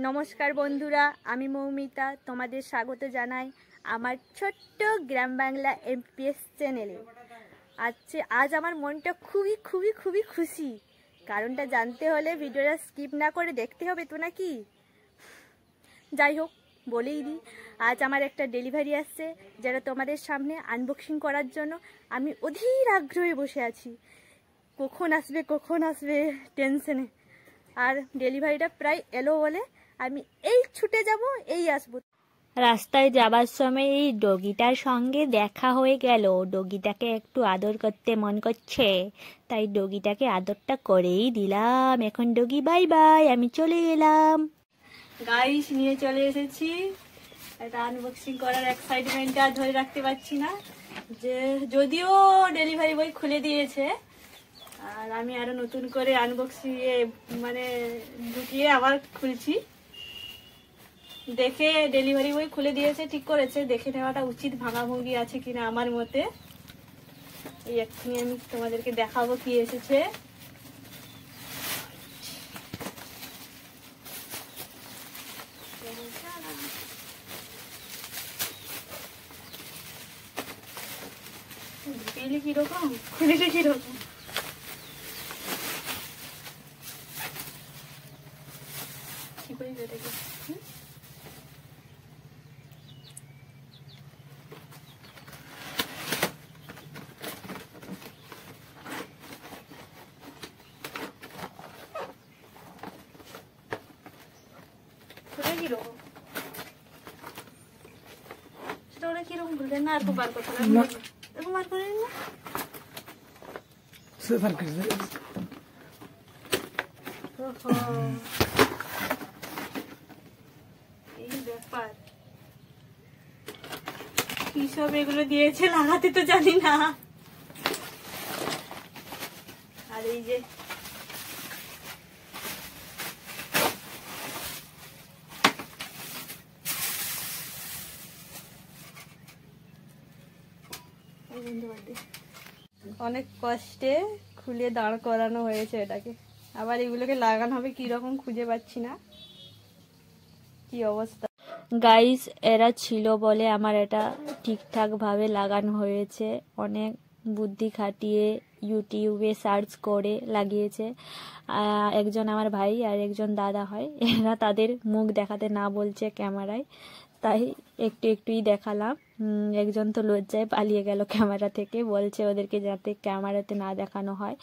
নমস্কার বন্ধুরা, আমি মৌমিতা তোমাদের স্বাগত জানাই আমার ছোট্ট গ্রাম বাংলা এমপিএস চ্যানেলে। আজ আমার মনটা খুবই খুশি। কারণটা জানতে হলে ভিডিওটা স্কিপ না করে দেখতে হবে তো নাকি। যাই হোক, বলেই দিই, আজ আমার একটা ডেলিভারি আসছে, যেটা তোমাদের সামনে আনবক্সিং করার জন্য আমি অধীর আগ্রহে বসে আছি। কখন আসবে টেনশনে। আর ডেলিভারিটা প্রায় এলো বলে আমি এই ছুটে যাব, এই আসবো। রাস্তায় যাবার সময় এই ডগিটার সঙ্গে দেখা হয়ে গেল। ডগিটাকে একটু আদর করতে মন করছে, তাই ডগিটাকে আদরটা করেই দিলাম। এখন ডগি বাই বাই, আমি চলে এলাম। গাইস, নিয়ে চলে এসেছি। এটা আনবক্সিং করার এক্সাইটমেন্টটা ধরে রাখতে পারছি না, যে যদিও ডেলিভারি বয় খুলে দিয়েছে, আর আমি আরো নতুন করে আনবক্সিং ঢুকিয়ে আবার খুলছি। দেখে ডেলিভারি বয় খুলে দিয়েছে, ঠিক করেছে, দেখে নেওয়াটা উচিত ভাঙাভুঙি আছে কিনা আমার মতে। এই এক্ষুনি আমি তোমাদেরকে দেখাবো কি এসেছে। কিরকম খুলে কিরকম কি করে এটাকে কিরকম সেটা ওরা কিরকম বলবে না, আর বার করতে এরকম বার করে না এই ব্যাপার। কি সব এগুলো দিয়েছে লাগাতে তো জানি না। আর এই যে অনেক কষ্টে খুলে দাঁড় করানো হয়েছে এটাকে, আবার এগুলোকে লাগানো হবে কিরকম খুঁজে পাচ্ছি না, কি অবস্থা। গাইস, এরা ছিল বলে আমার এটা ঠিকঠাক ভাবে লাগানো হয়েছে। অনেক বুদ্ধি খাটিয়ে ইউটিউবে সার্চ করে লাগিয়েছে। একজন আমার ভাই আর একজন দাদা হয়, এরা তাদের মুখ দেখাতে না বলছে ক্যামেরায়, তাই একটুই দেখালাম। একজন তো লজ্জায় পালিয়ে গেল ক্যামেরা থেকে, বলছে ওদেরকে যাতে ক্যামেরাতে না দেখানো হয়।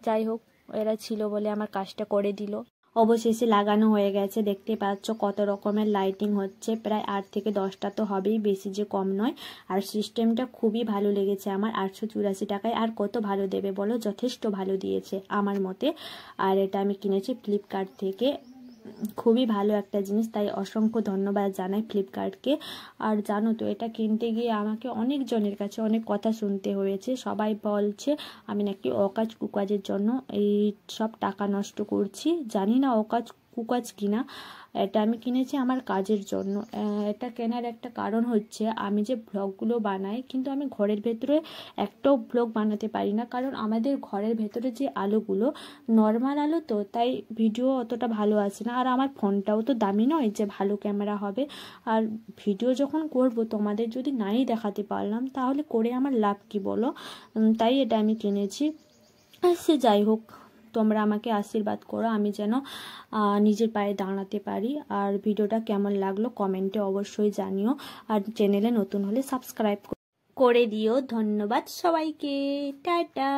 যাই হোক, এরা ছিল বলে আমার কাজটা করে দিল। অবশেষে লাগানো হয়ে গেছে, দেখতে পাচ্ছ কত রকমের লাইটিং হচ্ছে, প্রায় 8 থেকে 10টা তো হবেই, বেশি যে কম নয়। আর সিস্টেমটা খুবই ভালো লেগেছে আমার। 884 টাকায় আর কত ভালো দেবে বলো, যথেষ্ট ভালো দিয়েছে আমার মতে। আর এটা আমি কিনেছি ফ্লিপকার্ট থেকে, খুবই ভালো একটা জিনিস, তাই অসংখ্য ধন্যবাদ জানাই ফ্লিপকার্টকে। আর জানো তো, এটা কিনতে গিয়ে আমাকে অনেকজনের কাছে অনেক কথা শুনতে হয়েছে। সবাই বলছে আমি নাকি অকাজ কুকাজের জন্য এই সব টাকা নষ্ট করছি। জানি না অকাজ কুকাজ কিনা, এটা আমি কিনেছি আমার কাজের জন্য। এটা কেনার একটা কারণ হচ্ছে, আমি যে ব্লগগুলো বানাই, কিন্তু আমি ঘরের ভেতরে একটাও ব্লগ বানাতে পারি না, কারণ আমাদের ঘরের ভেতরে যে আলোগুলো নর্মাল আলো, তো তাই ভিডিও অতটা ভালো আসে না। আর আমার ফোনটাও তো দামি নয় যে ভালো ক্যামেরা হবে। আর ভিডিও যখন করব, তোমাদের যদি নাই দেখাতে পারলাম, তাহলে করে আমার লাভ কি বলো। তাই এটা আমি কিনেছি। আর সে যাই হোক, তোমরা আমাকে আশীর্বাদ করো, আমি যেন নিজের পায়ে দাঁড়াতে পারি। আর ভিডিওটা কেমন লাগলো কমেন্টে অবশ্যই জানিও। আর চ্যানেলে নতুন হলে সাবস্ক্রাইব করে দিও। ধন্যবাদ সবাইকে, টাটা।